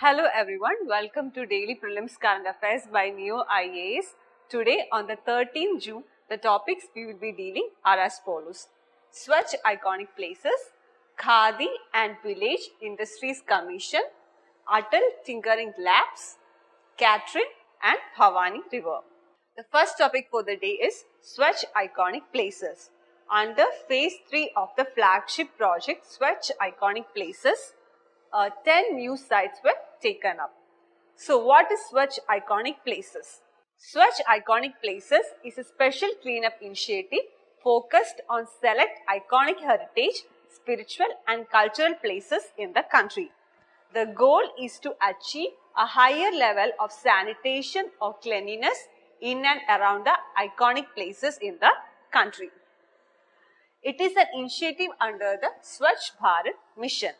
Hello everyone, welcome to Daily Prelims Current Affairs by Ekam IAS. Today on the 13th June, the topics we will be dealing are as follows. Swachh Iconic Places, Khadi and Village Industries Commission, Atal Tinkering Labs, Katron and Bhavani River. The first topic for the day is Swachh Iconic Places. Under Phase 3 of the flagship project Swachh Iconic Places, 10 new sites were taken up. So what is Swachh Iconic Places? Swachh Iconic Places is a special cleanup initiative focused on select iconic heritage, spiritual and cultural places in the country. The goal is to achieve a higher level of sanitation or cleanliness in and around the iconic places in the country. It is an initiative under the Swachh Bharat mission.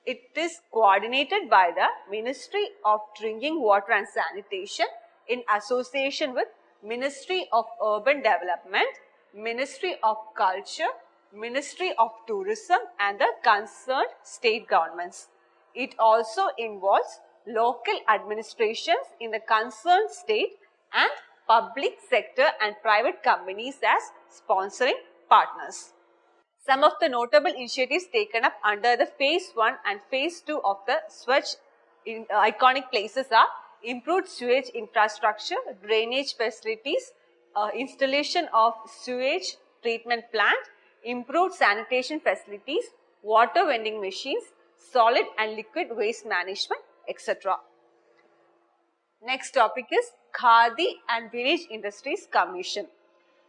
It is coordinated by the Ministry of Drinking Water and Sanitation in association with Ministry of Urban Development, Ministry of Culture, Ministry of Tourism and the concerned state governments. It also involves local administrations in the concerned state and public sector and private companies as sponsoring partners. Some of the notable initiatives taken up under the Phase 1 and Phase 2 of the Swachh Iconic Places are improved sewage infrastructure, drainage facilities, installation of sewage treatment plant, improved sanitation facilities, water vending machines, solid and liquid waste management, etc. Next topic is Khadi and Village Industries Commission.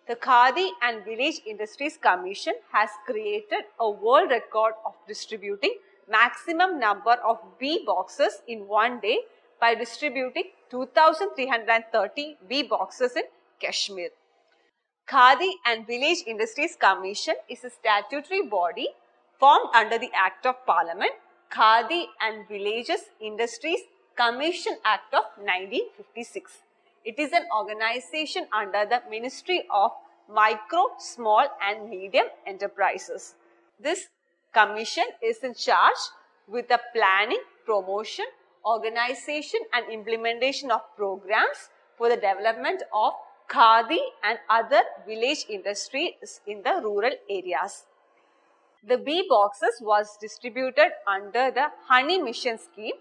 The Khadi and Village Industries Commission has created a world record of distributing maximum number of bee boxes in one day by distributing 2,330 bee boxes in Kashmir. Khadi and Village Industries Commission is a statutory body formed under the Act of Parliament, Khadi and Villages Industries Commission Act of 1956. It is an organization under the Ministry of Micro, Small and Medium Enterprises. This commission is in charge with the planning, promotion, organization and implementation of programs for the development of Khadi and other village industries in the rural areas. The bee boxes was distributed under the Honey Mission scheme,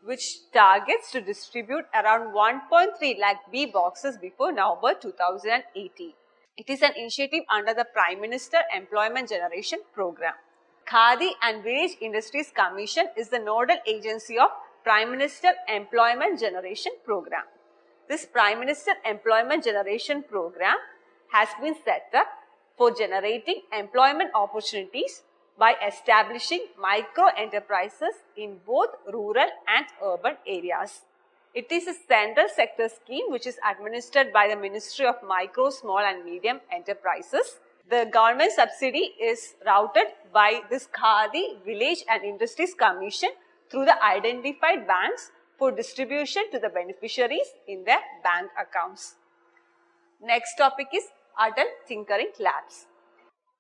which targets to distribute around 1.3 lakh bee boxes before November 2018. It is an initiative under the Prime Minister Employment Generation Program. Khadi and Village Industries Commission is the nodal agency of Prime Minister Employment Generation Program. This Prime Minister Employment Generation Program has been set up for generating employment opportunities by establishing micro enterprises in both rural and urban areas. It is a central sector scheme which is administered by the Ministry of Micro, Small and Medium Enterprises. The government subsidy is routed by this Khadi, Village and Industries Commission through the identified banks for distribution to the beneficiaries in their bank accounts. Next topic is Atal Tinkering Labs.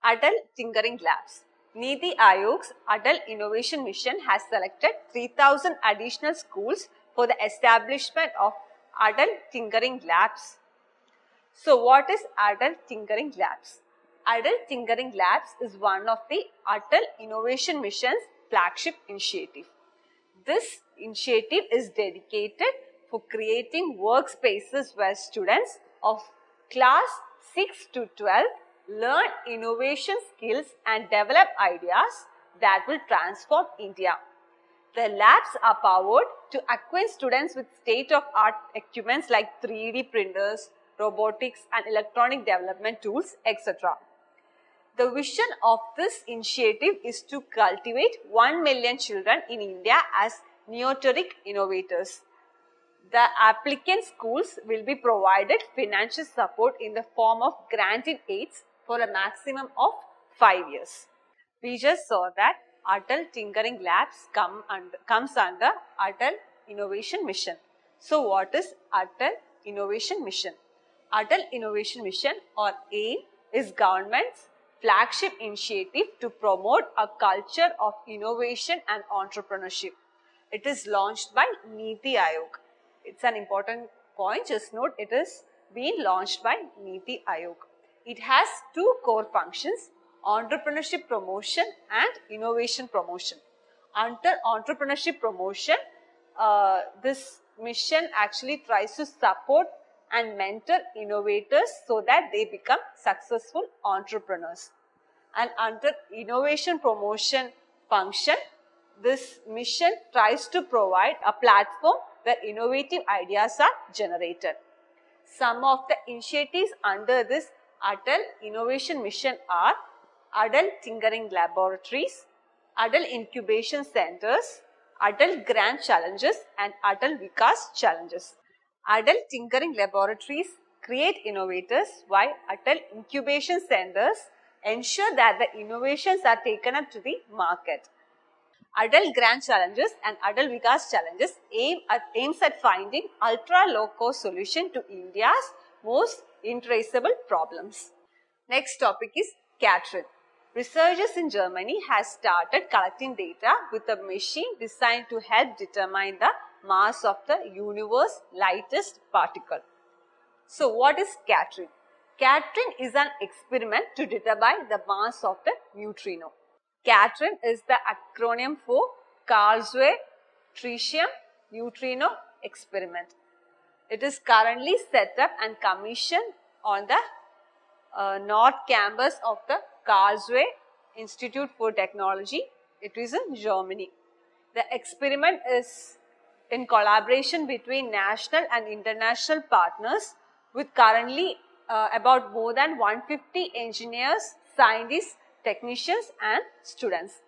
Atal Tinkering Labs. Niti Aayog's Atal Innovation Mission has selected 3,000 additional schools for the establishment of Atal Tinkering Labs. So what is Atal Tinkering Labs? Atal Tinkering Labs is one of the Atal Innovation Mission's flagship initiative. This initiative is dedicated for creating workspaces where students of class 6 to 12 learn innovation skills and develop ideas that will transform India. The labs are powered to acquaint students with state-of-art equipments like 3D printers, robotics and electronic development tools, etc. The vision of this initiative is to cultivate 1 million children in India as neoteric innovators. The applicant schools will be provided financial support in the form of granted aids for a maximum of 5 years. We just saw that Atal Tinkering Labs comes under Atal Innovation Mission. So what is Atal Innovation Mission? Atal Innovation Mission or AIM is government's flagship initiative to promote a culture of innovation and entrepreneurship. It is launched by Niti Aayog. It's an important point. Just note, it is being launched by Niti Aayog. It has two core functions: entrepreneurship promotion and innovation promotion. Under entrepreneurship promotion, this mission actually tries to support and mentor innovators so that they become successful entrepreneurs. And under innovation promotion function, this mission tries to provide a platform where innovative ideas are generated. Some of the initiatives under this Atal Innovation Mission are Adult Tinkering Laboratories, Adult Incubation Centers, Adult Grant Challenges and Adult Vikas Challenges. Adult Tinkering Laboratories create innovators, while Adult Incubation Centers ensure that the innovations are taken up to the market. Adult Grant Challenges and Adult Vikas Challenges aims at finding ultra-low-cost solution to India's most intraceable problems. Next topic is Katron. Researchers in Germany have started collecting data with a machine designed to help determine the mass of the universe's lightest particle. So, what is Katron? Katron is an experiment to determine the mass of the neutrino. Katron is the acronym for Karlsruhe Tritium Neutrino Experiment. It is currently set up and commissioned on the North Campus of the Karlsruhe Institute for Technology. It is in Germany. The experiment is in collaboration between national and international partners, with currently about more than 150 engineers, scientists, technicians and students.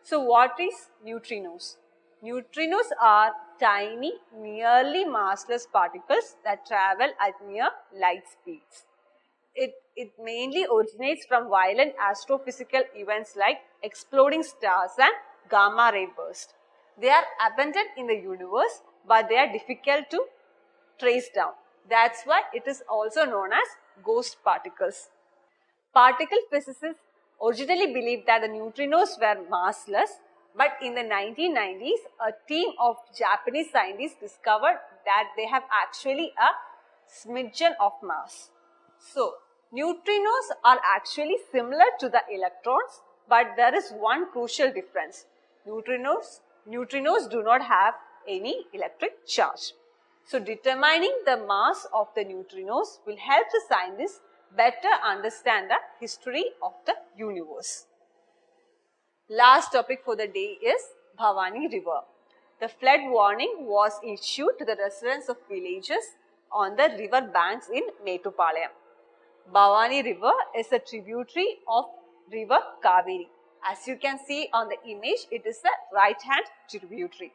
So what is neutrinos? Neutrinos are tiny, nearly massless particles that travel at near light speeds. It mainly originates from violent astrophysical events like exploding stars and gamma ray bursts. They are abundant in the universe, but they are difficult to trace down. That's why it is also known as ghost particles. Particle physicists originally believed that the neutrinos were massless, but in the 1990s, a team of Japanese scientists discovered that they have actually a smidgen of mass. So, neutrinos are actually similar to the electrons, but there is one crucial difference. Neutrinos do not have any electric charge. So, determining the mass of the neutrinos will help the scientists better understand the history of the universe. Last topic for the day is Bhavani River. The flood warning was issued to the residents of villages on the river banks in Mettupalayam. Bhavani River is a tributary of river Kaveri. As you can see on the image, it is a right-hand tributary,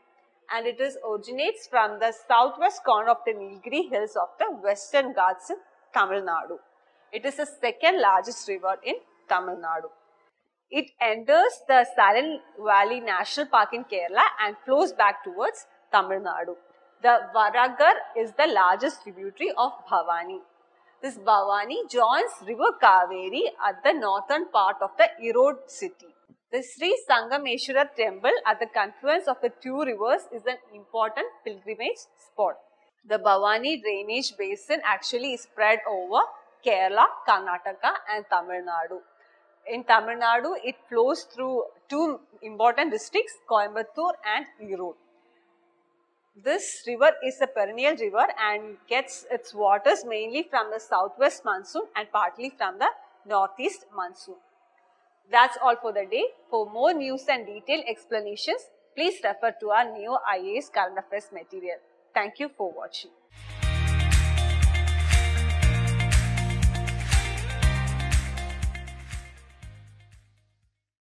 and it originates from the southwest corner of the Nilgiri Hills of the Western Ghats in Tamil Nadu. It is the second largest river in Tamil Nadu. It enters the Salem Valley National Park in Kerala and flows back towards Tamil Nadu. The Varagar is the largest tributary of Bhavani. This Bhavani joins river Kaveri at the northern part of the Erode city. The Sri Sangameshwara temple at the confluence of the two rivers is an important pilgrimage spot. The Bhavani drainage basin actually is spread over Kerala, Karnataka and Tamil Nadu. In Tamil Nadu, it flows through two important districts, Coimbatore and Erode. This river is a perennial river and gets its waters mainly from the southwest monsoon and partly from the northeast monsoon. That's all for the day. For more news and detailed explanations, please refer to our Neo IAS current affairs material. Thank you for watching.